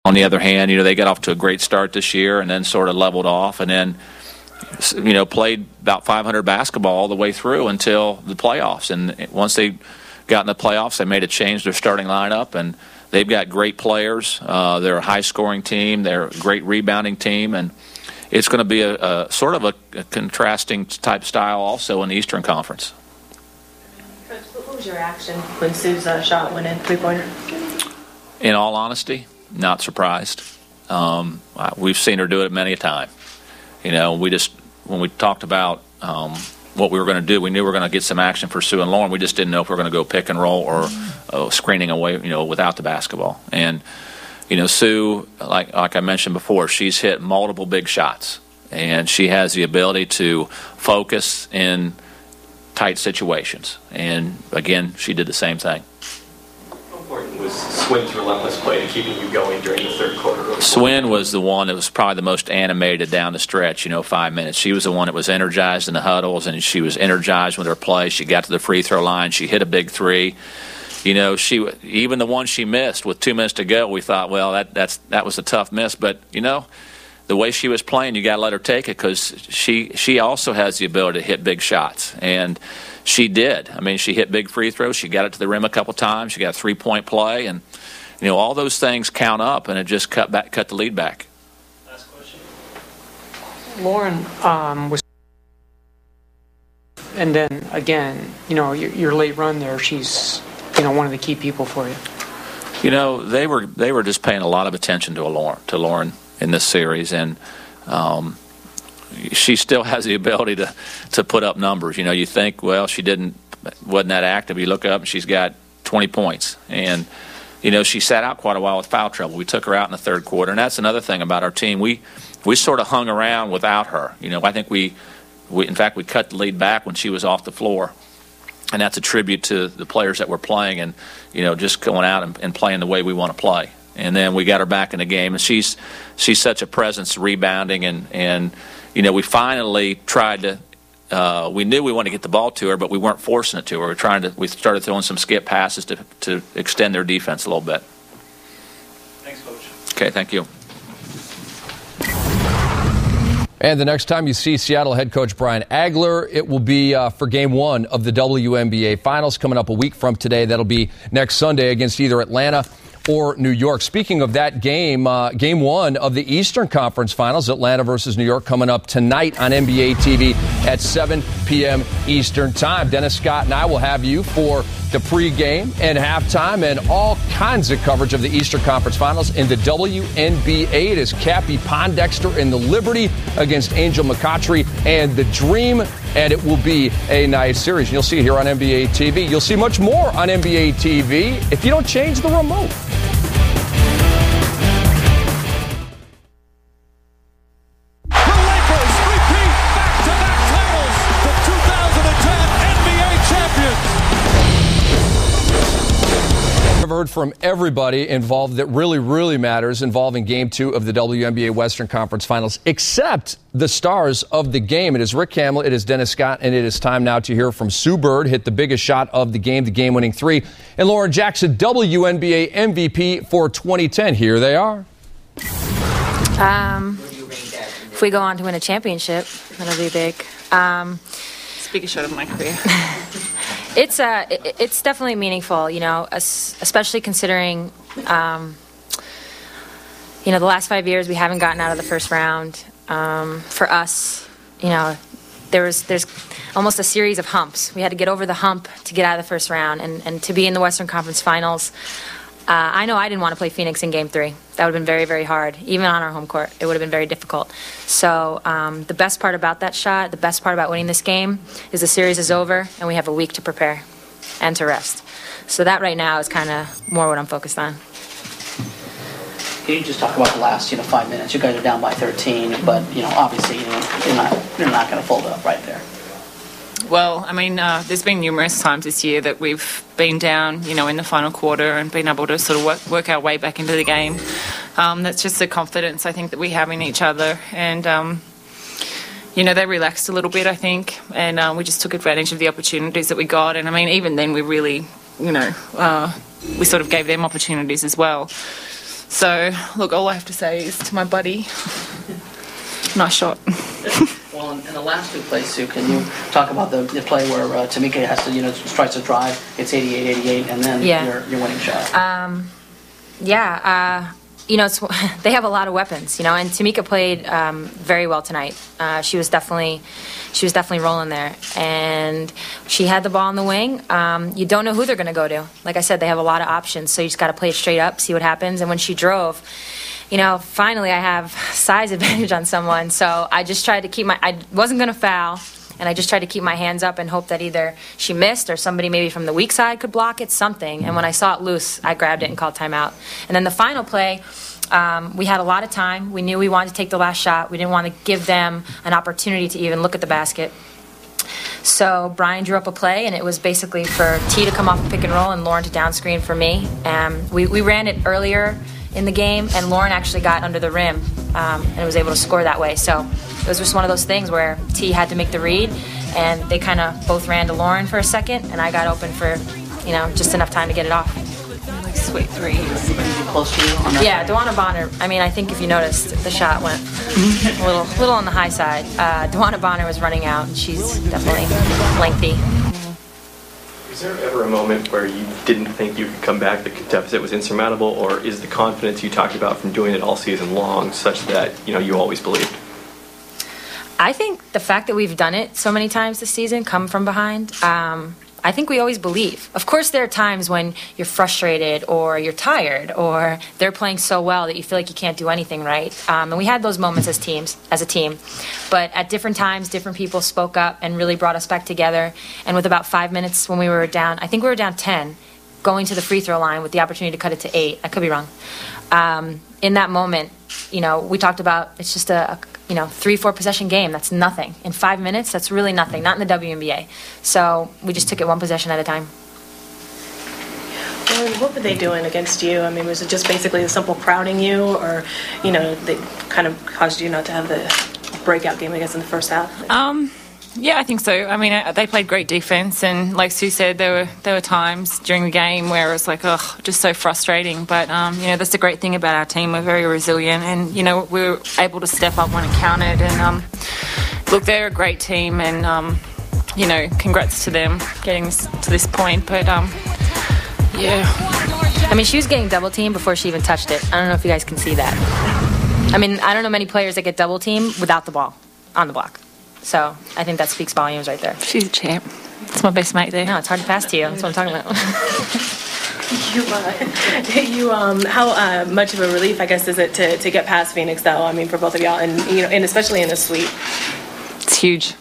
On the other hand, they got off to a great start this year and then sort of leveled off and then, played about 500 basketball all the way through until the playoffs. And once they got in the playoffs, they made a change to their starting lineup, and they've got great players. They're a high-scoring team. They're a great rebounding team, and it's going to be a sort of a contrasting type style also in the Eastern Conference. Coach, what was your reaction when Sue's shot went in, three-pointer? In all honesty, not surprised. We've seen her do it many a time. When we talked about what we were going to do, we knew we were going to get some action for Sue and Lauren. We just didn't know if we were going to go pick and roll or screening away, without the basketball. And, Sue, like I mentioned before, she's hit multiple big shots, and she has the ability to focus in tight situations. And, again, she did the same thing. Was Swin's relentless play to keeping you going during the third quarter? Swin was the one that was probably the most animated down the stretch, 5 minutes. She was the one that was energized in the huddles, and she was energized with her play. She got to the free throw line. She hit a big three. Even the one she missed with 2 minutes to go, we thought, well, that was a tough miss. But, the way she was playing, you got to let her take it because she also has the ability to hit big shots. And she did. I mean, she hit big free throws. She got it to the rim a couple times. She got a three-point play. And, all those things count up, and it just cut the lead back. Last question. Lauren was, and then, again, your late run there, she's, one of the key people for you. They were just paying a lot of attention to Lauren in this series, and she still has the ability to put up numbers. You think, well, she wasn't that active. You look up and she's got 20 points. And, she sat out quite a while with foul trouble. We took her out in the third quarter, and that's another thing about our team. We sort of hung around without her. I think we cut the lead back when she was off the floor. And that's a tribute to the players that were playing and, just going out and playing the way we want to play. And then we got her back in the game, and she's such a presence rebounding, and we finally tried to. We knew we wanted to get the ball to her, but we weren't forcing it to her. We started throwing some skip passes to extend their defense a little bit. Thanks, Coach. Okay, thank you. And the next time you see Seattle head coach Brian Agler, it will be for Game 1 of the WNBA Finals coming up a week from today. That'll be next Sunday against either Atlanta or New York. Speaking of that game, Game 1 of the Eastern Conference Finals, Atlanta versus New York, coming up tonight on NBA TV at 7 p.m. Eastern Time. Dennis Scott and I will have you for the pregame and halftime and all kinds of coverage of the Eastern Conference Finals in the WNBA. It is Cappie Pondexter in the Liberty against Angel McCoughtry and the Dream, and it will be a nice series. And you'll see it here on NBA TV. You'll see much more on NBA TV if you don't change the remote. Heard from everybody involved that really matters involving Game 2 of the WNBA Western Conference Finals, except the stars of the game. It is Rick Hamill, it is Dennis Scott, and it is time now to hear from Sue Bird, hit the biggest shot of the game-winning three, and Lauren Jackson, WNBA MVP for 2010. Here they are. If we go on to win a championship, that'll be big. It's the biggest shot of my career. It's definitely meaningful, especially considering, the last 5 years we haven't gotten out of the first round. For us, there's almost a series of humps. We had to get over the hump to get out of the first round, and to be in the Western Conference Finals. I know I didn't want to play Phoenix in Game 3. That would have been very, very hard. Even on our home court, it would have been very difficult. So the best part about that shot, the best part about winning this game is the series is over and we have a week to prepare and to rest. So that right now is kind of more what I'm focused on. Can you just talk about the last 5 minutes? You guys are down by 13, but obviously you're not going to fold up right there. Well, I mean, there's been numerous times this year that we've been down, in the final quarter and been able to sort of work our way back into the game. That's just the confidence, I think, that we have in each other. And, they relaxed a little bit, I think, and we just took advantage of the opportunities that we got. And, I mean, even then we really, we sort of gave them opportunities as well. So, look, all I have to say is to my buddy, nice shot. Well, in the last two plays, Sue, can you talk about the play where Tamika has to, tries to drive, it's 88-88, and then your winning shot? They have a lot of weapons, and Tamika played very well tonight. She was definitely rolling there, and she had the ball in the wing. You don't know who they're going to go to. Like I said, they have a lot of options, so you just got to play it straight up, see what happens. And when she drove, finally I have size advantage on someone, so I just tried to keep I wasn't going to foul. And I just tried to keep my hands up and hope that either she missed or somebody maybe from the weak side could block it, something. And when I saw it loose, I grabbed it and called timeout. And then the final play, we had a lot of time. We knew we wanted to take the last shot. We didn't want to give them an opportunity to even look at the basket. So Brian drew up a play, and it was basically for T to come off a pick and roll and Lauren to down screen for me. We ran it earlier in the game, and Lauren actually got under the rim and was able to score that way. So it was just one of those things where T had to make the read, and they kind of both ran to Lauren for a second, and I got open for, just enough time to get it off. Like sweet three. Close to you on that? Yeah, Dewana Bonner. I think if you noticed, the shot went a little on the high side. Dewana Bonner was running out, and she's definitely lengthy. Was there ever a moment where you didn't think you could come back, the deficit was insurmountable, or is the confidence you talked about from doing it all season long such that, you always believed? I think the fact that we've done it so many times this season, come from behind, I think we always believe. Of course, there are times when you're frustrated or you're tired or they're playing so well that you feel like you can't do anything right. And we had those moments as a team. But at different times, different people spoke up and really brought us back together. And with about 5 minutes when we were down, I think we were down 10, going to the free throw line with the opportunity to cut it to 8. I could be wrong. In that moment, we talked about it's just a 3-4 possession game. That's nothing. In 5 minutes, that's really nothing. Not in the WNBA. So we just took it one possession at a time. Well, what were they doing against you? Was it just basically a simple crowding you, or they kind of caused you not to have the breakout game, I guess, in the first half? Yeah, I think so. They played great defense, and like Sue said, there were times during the game where it was like, just so frustrating. But that's the great thing about our team. We're very resilient, and we were able to step up when it counted. And look, they're a great team, and congrats to them getting to this point. But yeah, she was getting double teamed before she even touched it. I don't know if you guys can see that. I don't know many players that get double teamed without the ball on the block. So I think that speaks volumes right there. She's a champ. It's my best mate there. No, it's hard to pass to you. That's what I'm talking about. How much of a relief, I guess, is it to get past Phoenix, though? For both of y'all, and especially in a sweep. It's huge.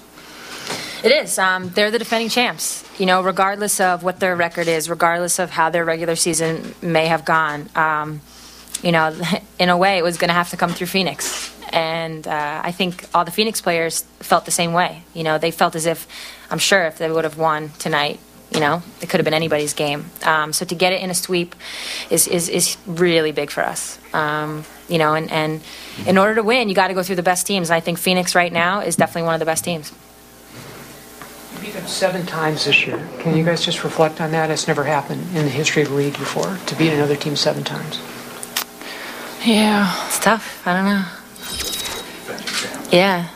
It is. They're the defending champs. Regardless of what their record is, regardless of how their regular season may have gone, in a way, it was going to have to come through Phoenix. And I think all the Phoenix players felt the same way. They felt as if, I'm sure if they would have won tonight, it could have been anybody's game. So to get it in a sweep is really big for us. And in order to win, you got to go through the best teams. And I think Phoenix right now is definitely one of the best teams. You beat them 7 times this year. Can you guys just reflect on that? It's never happened in the history of the league before, to beat another team 7 times. Yeah. It's tough. I don't know. Yeah.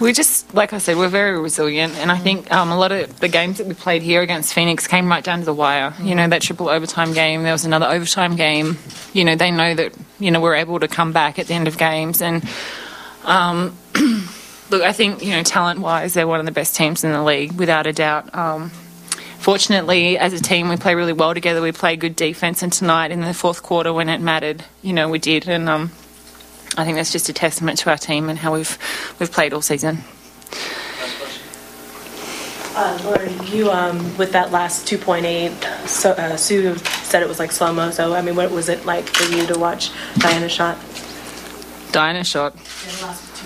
We just, like I said, we're very resilient, and I think a lot of the games that we played here against Phoenix came right down to the wire. That triple overtime game, there was another overtime game. They know that, we're able to come back at the end of games. And, look, I think, talent-wise, they're one of the best teams in the league, without a doubt. Fortunately, as a team, we play really well together. We play good defense, and tonight in the fourth quarter when it mattered, we did. And I think that's just a testament to our team and how we've played all season. Lauren, you with that last 2.8, Sue said it was like slow-mo. So what was it like for you to watch Diana's shot? Diana's shot.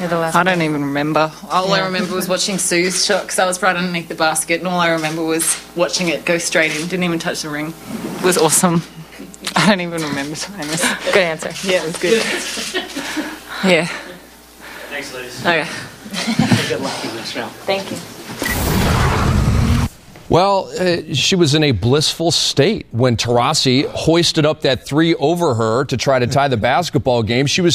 I don't even remember. All I remember was watching Sue's shot because I was right underneath the basket, and all I remember was watching it go straight in. Didn't even touch the ring. It was awesome. I don't even remember Diana's. Good answer. Yeah, it was good. Yeah. Thanks, ladies. Okay. Good luck in this round. Thank you. Well, she was in a blissful state when Taurasi hoisted up that three over her to try to tie the basketball game. She was